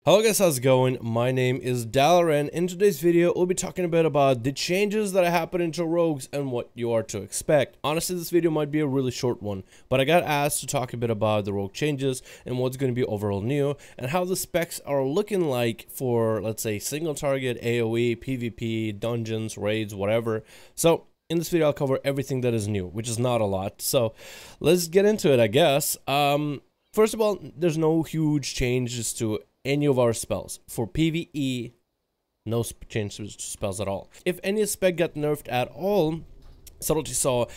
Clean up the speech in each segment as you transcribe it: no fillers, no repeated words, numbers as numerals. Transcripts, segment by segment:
Hello guys, how's it going? My name is Dalaran. In today's video, we'll be talking a bit about the changes that happen into rogues and what you are to expect. Honestly, this video might be a really short one, but I got asked to talk a bit about the rogue changes and what's going to be overall new and how the specs are looking like for, let's say, single target, AoE, PvP, dungeons, raids, whatever. So in this video, I'll cover everything that is new, which is not a lot. So let's get into it, I guess. First of all, there's no huge changes to any of our spells. For PvE, no changes to spells at all. If any spec got nerfed at all, Subtlety saw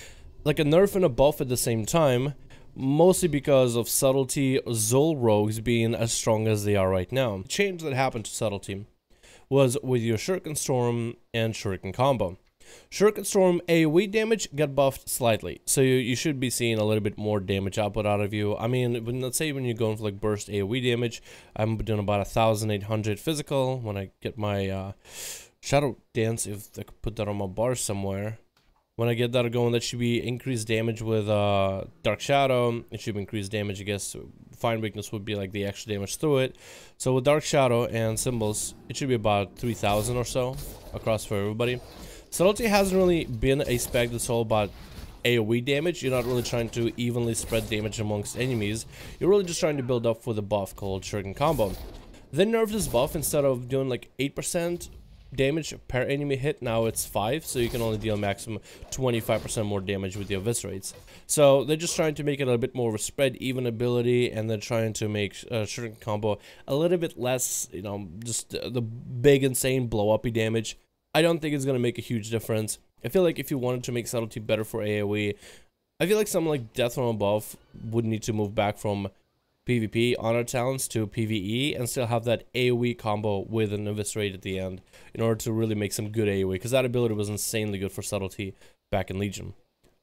like a nerf and a buff at the same time, mostly because of Subtlety Zol rogues being as strong as they are right now. The change that happened to Subtlety was with your Shuriken Storm and Shuriken combo. Shuriken Storm AoE damage got buffed slightly, so you should be seeing a little bit more damage output out of you. I mean, let's say when you're going for like burst AoE damage, I'm doing about 1,800 physical. When I get my Shadow Dance, if I could put that on my bar somewhere, when I get that going, that should be increased damage with Dark Shadow. It should be increased damage, I guess. Fine Weakness would be like the extra damage through it. So with Dark Shadow and Symbols, it should be about 3,000 or so across for everybody. Subtlety hasn't really been a spec that's all about AoE damage. You're not really trying to evenly spread damage amongst enemies. You're really just trying to build up for the buff called Shuriken combo. They nerfed this buff. Instead of doing like 8% damage per enemy hit, now it's 5, so you can only deal maximum 25% more damage with the Eviscerates. So they're just trying to make it a bit more of a spread even ability, and they're trying to make Shuriken combo a little bit less, you know, just the big insane blow uppy damage. I don't think it's going to make a huge difference. I feel like if you wanted to make Subtlety better for AoE, I feel like something like Death from Above would need to move back from PvP Honor Talents to PvE and still have that AoE combo with an Eviscerate at the end in order to really make some good AoE, because that ability was insanely good for Subtlety back in Legion.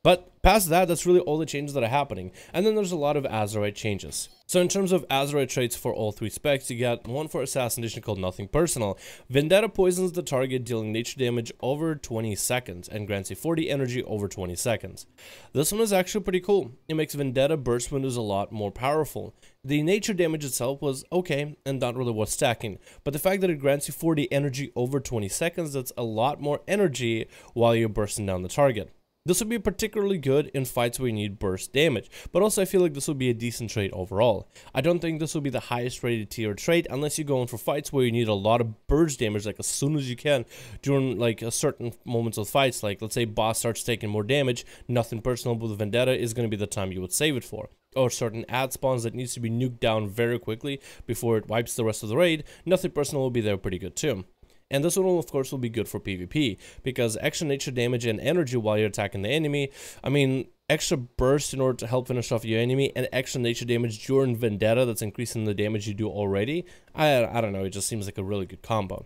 But past that, that's really all the changes that are happening. And then there's a lot of Azerite changes. So in terms of Azerite traits for all 3 specs, you got one for Assassination called Nothing Personal. Vendetta poisons the target, dealing nature damage over 20 seconds and grants you 40 energy over 20 seconds. This one is actually pretty cool. It makes Vendetta burst windows a lot more powerful. The nature damage itself was okay and not really worth stacking, but the fact that it grants you 40 energy over 20 seconds, that's a lot more energy while you're bursting down the target. This would be particularly good in fights where you need burst damage, but also I feel like this would be a decent trait overall. I don't think this will be the highest rated tier trait unless you're going for fights where you need a lot of burst damage like as soon as you can during like a certain moments of fights, like let's say boss starts taking more damage. Nothing Personal with Vendetta is going to be the time you would save it for. Or certain ad spawns that needs to be nuked down very quickly before it wipes the rest of the raid. Nothing Personal will be there pretty good too. And this one, of course, will be good for PvP, because extra nature damage and energy while you're attacking the enemy, I mean, extra burst in order to help finish off your enemy, and extra nature damage during Vendetta that's increasing the damage you do already. I don't know, it just seems like a really good combo.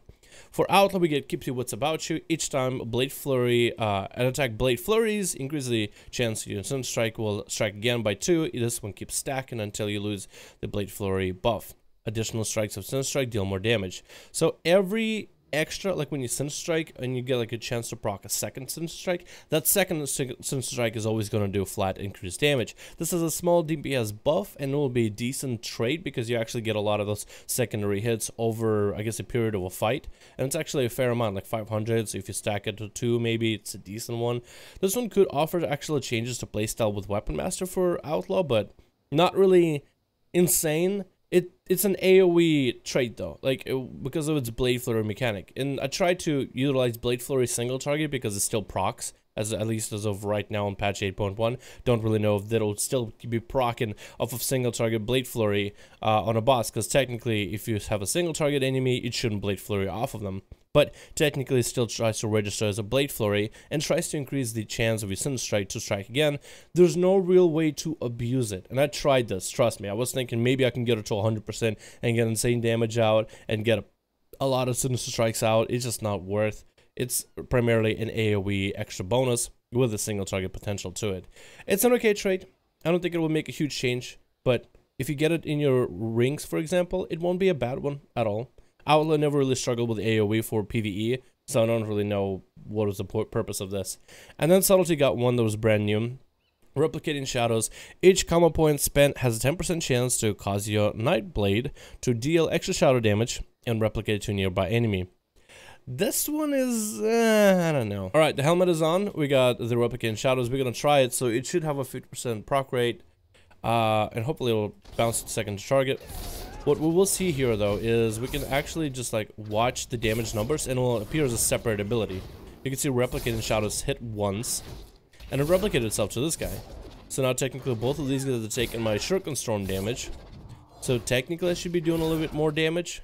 For Outlaw, we get Keeps You Wits About You. Each time Blade Flurry, an attack Blade Flurries, increase the chance your Sunstrike will strike again by 2. This one keeps stacking until you lose the Blade Flurry buff. Additional strikes of Sunstrike deal more damage. So every extra, like when you Sunstrike and you get like a chance to proc a second Sunstrike, that second Sunstrike is always going to do flat increased damage. This is a small DPS buff, and it will be a decent trait because you actually get a lot of those secondary hits over, I guess, a period of a fight, and it's actually a fair amount, like 500, so if you stack it to 2, maybe it's a decent one. This one could offer actual changes to playstyle with Weapon Master for Outlaw, but not really insane. It's an AoE trait though, like because of its Blade Flurry mechanic. And I tried to utilize Blade Flurry single target because it still procs, at least as of right now on patch 8.1. Don't really know if that'll still be procking off of single target Blade Flurry on a boss, because technically if you have a single target enemy, it shouldn't Blade Flurry off of them. But technically it still tries to register as a Blade Flurry and tries to increase the chance of your Sunstrike to strike again. There's no real way to abuse it, and I tried this, trust me. I was thinking maybe I can get it to 100% and get insane damage out and get a lot of Sunstrikes out. It's just not worth. It's primarily an AoE extra bonus with a single target potential to it. It's an okay trait. I don't think it will make a huge change, but if you get it in your rings, for example, it won't be a bad one at all. Outlaw never really struggled with AoE for PvE, so I don't really know what was the purpose of this. And then Subtlety got one that was brand new. Replicating Shadows. Each combo point spent has a 10% chance to cause your Nightblade to deal extra shadow damage and replicate it to a nearby enemy. This one is, I don't know. Alright, the helmet is on. We got the Replicating Shadows. We're gonna try it, so it should have a 50% proc rate. And hopefully it'll bounce second to target. What we will see here, though, is we can actually just, like, watch the damage numbers, and it will appear as a separate ability. You can see Replicating Shadows hit once, and it replicated itself to this guy. So now technically both of these guys are taking my Shuriken Storm damage. So technically I should be doing a little bit more damage.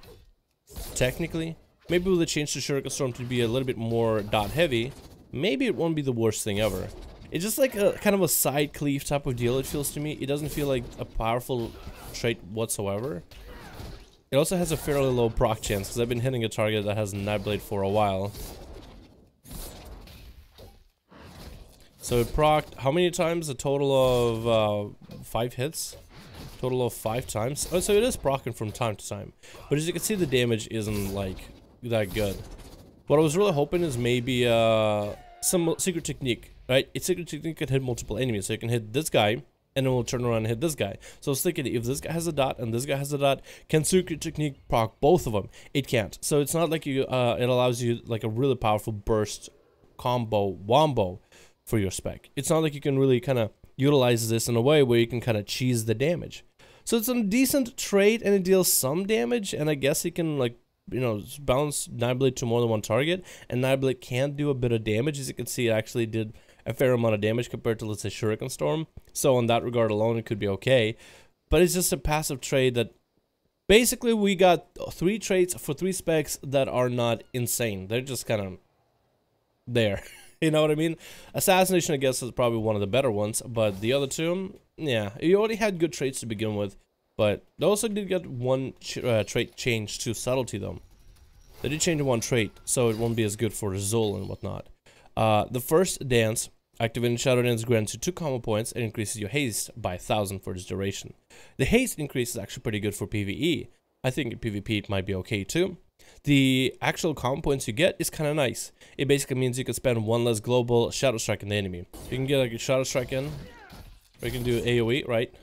Technically. Maybe with a change to Shuriken Storm to be a little bit more dot heavy, maybe it won't be the worst thing ever. It's just like a kind of a side cleave type of deal, it feels to me. It doesn't feel like a powerful trait whatsoever. It also has a fairly low proc chance, because I've been hitting a target that has Nightblade for a while. So it procced how many times? A total of 5 hits? Total of 5 times. Oh, so it is proccing from time to time. But as you can see, the damage isn't like that good. What I was really hoping is maybe some secret technique, right? Its secret technique can hit multiple enemies. So you can hit this guy, and then we'll turn around and hit this guy. So I was thinking, if this guy has a dot and this guy has a dot, can secret technique proc both of them? It can't. So it's not like you. It allows you like a really powerful burst combo wombo for your spec. It's not like you can really kind of utilize this in a way where you can kind of cheese the damage. So it's a decent trait, and it deals some damage, and I guess it can, like, you know, bounce Nightblade to more than one target, and Nightblade can do a bit of damage. As you can see, it actually did a fair amount of damage compared to, let's say, Shuriken Storm. So in that regard alone, it could be okay. But it's just a passive trait that basically we got 3 traits for 3 specs that are not insane. They're just kind of there. You know what I mean? Assassination, I guess, is probably one of the better ones, but the other two, yeah, you already had good traits to begin with, but they also did get one trait change to subtlety, though. They did change one trait, so it won't be as good for Zul and whatnot. The first dance, activating Shadow Dance, grants you 2 combo points and increases your haste by 1,000 for its duration. The haste increase is actually pretty good for PvE. I think in PvP it might be okay too. The actual combo points you get is kind of nice. It basically means you can spend 1 less global Shadow Strike in the enemy. You can get like a Shadow Strike in, or you can do AoE, right?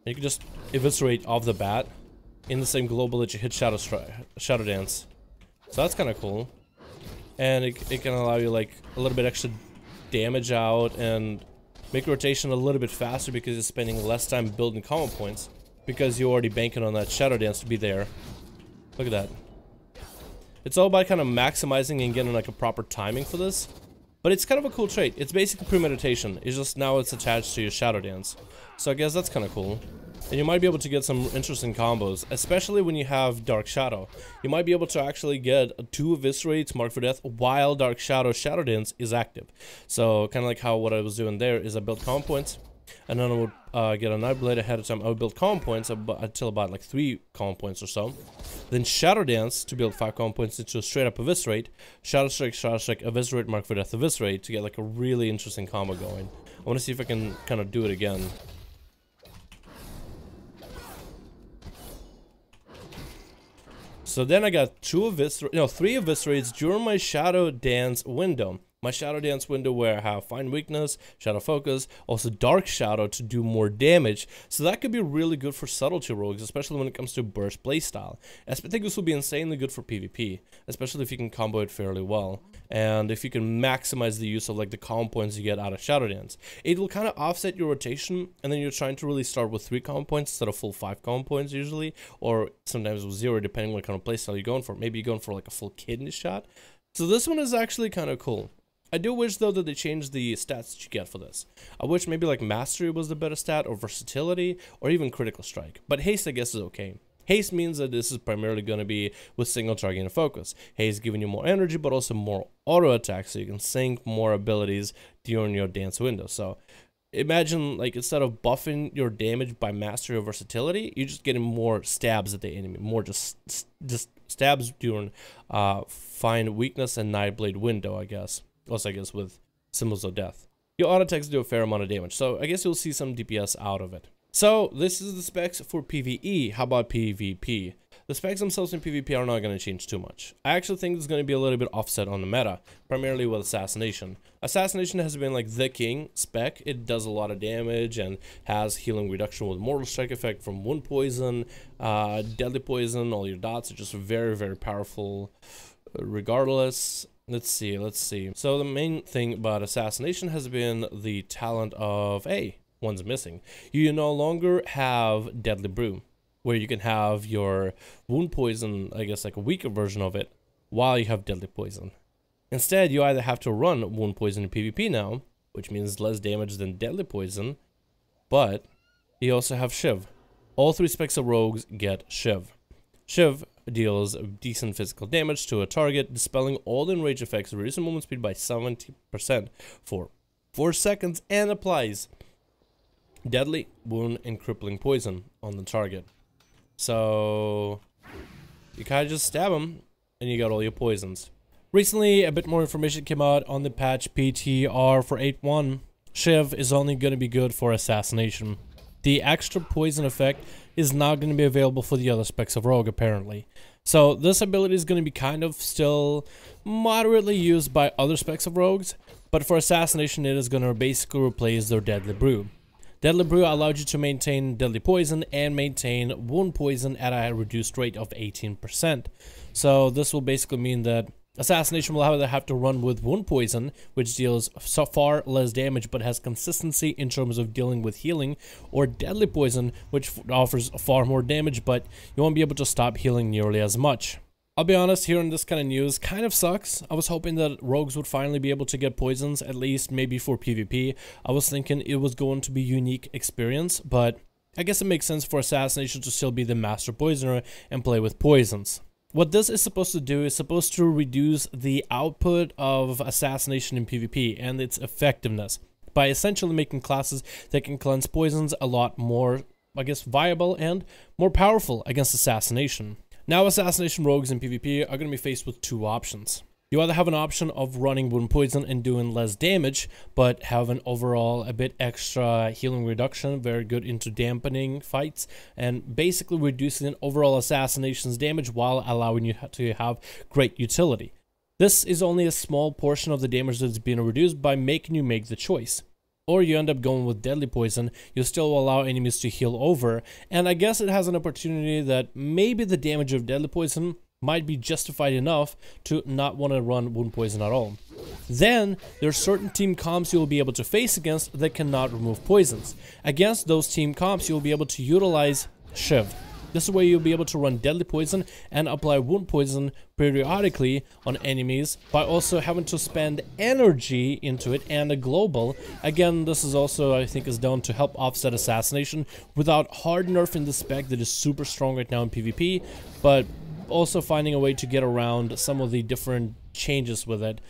You can just eviscerate off the bat in the same global that you hit Shadow Dance. So that's kind of cool. And it can allow you like a little bit extra damage out and make rotation a little bit faster because you're spending less time building combo points because you're already banking on that Shadow Dance to be there. Look at that. It's all about kind of maximizing and getting like a proper timing for this. But it's kind of a cool trait. It's basically premeditation. It's just now it's attached to your Shadow Dance. So I guess that's kind of cool. And you might be able to get some interesting combos, especially when you have Dark Shadow. You might be able to actually get 2 Eviscerates marked for death while Dark Shadow Dance is active. So kind of like how what I was doing there is I built combo points, and then I would get a Nightblade ahead of time. I would build combo points until about like 3 combo points or so. Then Shadow Dance to build 5 combo points into a straight up Eviscerate. Shadow Strike, Eviscerate, mark for death, Eviscerate to get like a really interesting combo going. I want to see if I can kind of do it again. So then I got 3 Eviscerates during my Shadow Dance window. My Shadow Dance window where I have Find Weakness, Shadow Focus, also Dark Shadow to do more damage. So that could be really good for subtlety rogues, especially when it comes to burst playstyle. I think this will be insanely good for PvP, especially if you can combo it fairly well. And if you can maximize the use of like the combo points you get out of Shadow Dance. It will kind of offset your rotation, and then you're trying to really start with 3 combo points instead of full 5 combo points usually, or sometimes with 0 depending on what kind of playstyle you're going for. Maybe you're going for like a full kidney shot. So this one is actually kind of cool. I do wish though that they changed the stats that you get for this. I wish maybe like Mastery was the better stat, or Versatility, or even Critical Strike. But Haste I guess is okay. Haste means that this is primarily going to be with single target and focus. Haste giving you more energy, but also more auto attack, so you can sync more abilities during your dance window. So imagine like instead of buffing your damage by Mastery or Versatility, you're just getting more stabs at the enemy, more just stabs during Find Weakness and Nightblade window, I guess. Also, I guess with Symbols of Death. Your auto attacks do a fair amount of damage, so I guess you'll see some DPS out of it. So this is the specs for PvE. How about PvP? the specs themselves in PvP are not going to change too much. I actually think it's going to be a little bit offset on the meta, primarily with Assassination. Assassination has been like the king spec. It does a lot of damage and has healing reduction with Mortal Strike effect from wound poison, deadly poison. All your dots are just very, very powerful regardless. Let's see. So the main thing about Assassination has been the talent of, hey, one's missing. You no longer have Deadly Brew, where you can have your wound poison, I guess like a weaker version of it, while you have deadly poison. Instead, you either have to run wound poison in PvP now, which means less damage than deadly poison, but you also have Shiv. All 3 specs of rogues get Shiv. Shiv deals decent physical damage to a target, dispelling all enrage effects, reducing movement speed by 70% for 4 seconds, and applies deadly, wound, and crippling poison on the target. So you kind of just stab them and you got all your poisons. Recently, a bit more information came out on the patch PTR for 8.1. Shiv is only going to be good for Assassination. The extra poison effect is not going to be available for the other specs of Rogue, apparently. So this ability is going to be kind of still moderately used by other specs of Rogues, but for Assassination it is going to basically replace their Deadly Brew. Deadly Brew allowed you to maintain deadly poison and maintain wound poison at a reduced rate of 18%. So this will basically mean that Assassination will either have to run with wound poison, which deals so far less damage but has consistency in terms of dealing with healing, or deadly poison, which offers far more damage but you won't be able to stop healing nearly as much. I'll be honest, hearing this kind of news kind of sucks. I was hoping that rogues would finally be able to get poisons, at least maybe for PvP. I was thinking it was going to be a unique experience, but I guess it makes sense for Assassination to still be the master poisoner and play with poisons. What this is supposed to do is supposed to reduce the output of Assassination in PvP and its effectiveness by essentially making classes that can cleanse poisons a lot more, I guess, viable and more powerful against Assassination. Now, Assassination rogues in PvP are going to be faced with 2 options. You either have an option of running wound poison and doing less damage, but have an overall a bit extra healing reduction, very good into dampening fights, and basically reducing overall Assassination's damage while allowing you to have great utility. This is only a small portion of the damage that's being reduced by making you make the choice. Or you end up going with deadly poison, you still allow enemies to heal over, and I guess it has an opportunity that maybe the damage of deadly poison might be justified enough to not want to run wound poison at all. Then, there are certain team comps you will be able to face against that cannot remove poisons. Against those team comps, you will be able to utilize Shiv. This is where you'll be able to run deadly poison and apply wound poison periodically on enemies by also having to spend energy into it and a global. Again, this is also, I think, is done to help offset Assassination without hard nerfing the spec that is super strong right now in PvP, but also finding a way to get around some of the different changes with it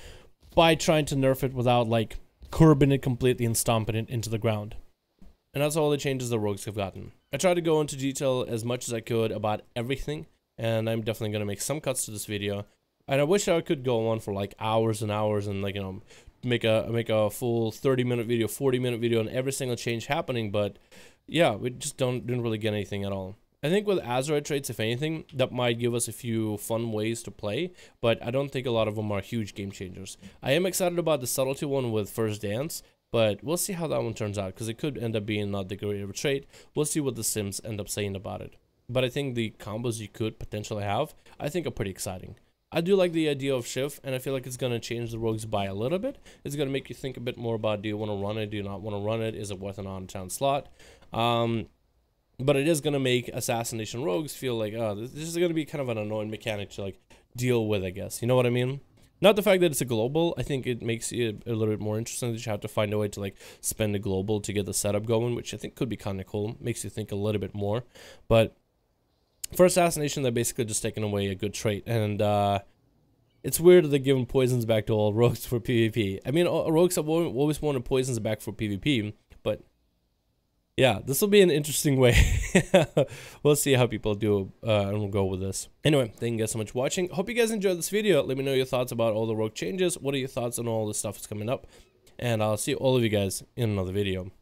by trying to nerf it without like curbing it completely and stomping it into the ground. And that's all the changes the rogues have gotten. I tried to go into detail as much as I could about everything, and I'm definitely going to make some cuts to this video. And I wish I could go on for like hours and hours and, like, you know, make a full 30-minute video, 40-minute video on every single change happening, but yeah, we just didn't really get anything at all. I think with Azerite traits, if anything, that might give us a few fun ways to play, but I don't think a lot of them are huge game changers. I am excited about the subtlety one with First Dance, but we'll see how that one turns out, because it could end up being not the great of a trait. We'll see what the Sims end up saying about it. But I think the combos you could potentially have, I think, are pretty exciting. I do like the idea of Shiv, and I feel like it's going to change the rogues by a little bit. It's going to make you think a bit more about, do you want to run it, do you not want to run it, is it worth an on-town slot? But it is going to make Assassination rogues feel like, oh, this is going to be kind of an annoying mechanic to like deal with, I guess. You know what I mean? Not the fact that it's a global. I think it makes it a little bit more interesting that you have to find a way to like spend a global to get the setup going, which I think could be kind of cool. Makes you think a little bit more. But for Assassination, they're basically just taking away a good trait. And it's weird that they're giving poisons back to all rogues for PvP. I mean, rogues have always wanted poisons back for PvP, but yeah, this will be an interesting way. We'll see how people do and we'll go with this. Anyway, thank you guys so much for watching. Hope you guys enjoyed this video. Let me know your thoughts about all the rogue changes. What are your thoughts on all the stuff that's coming up? And I'll see all of you guys in another video.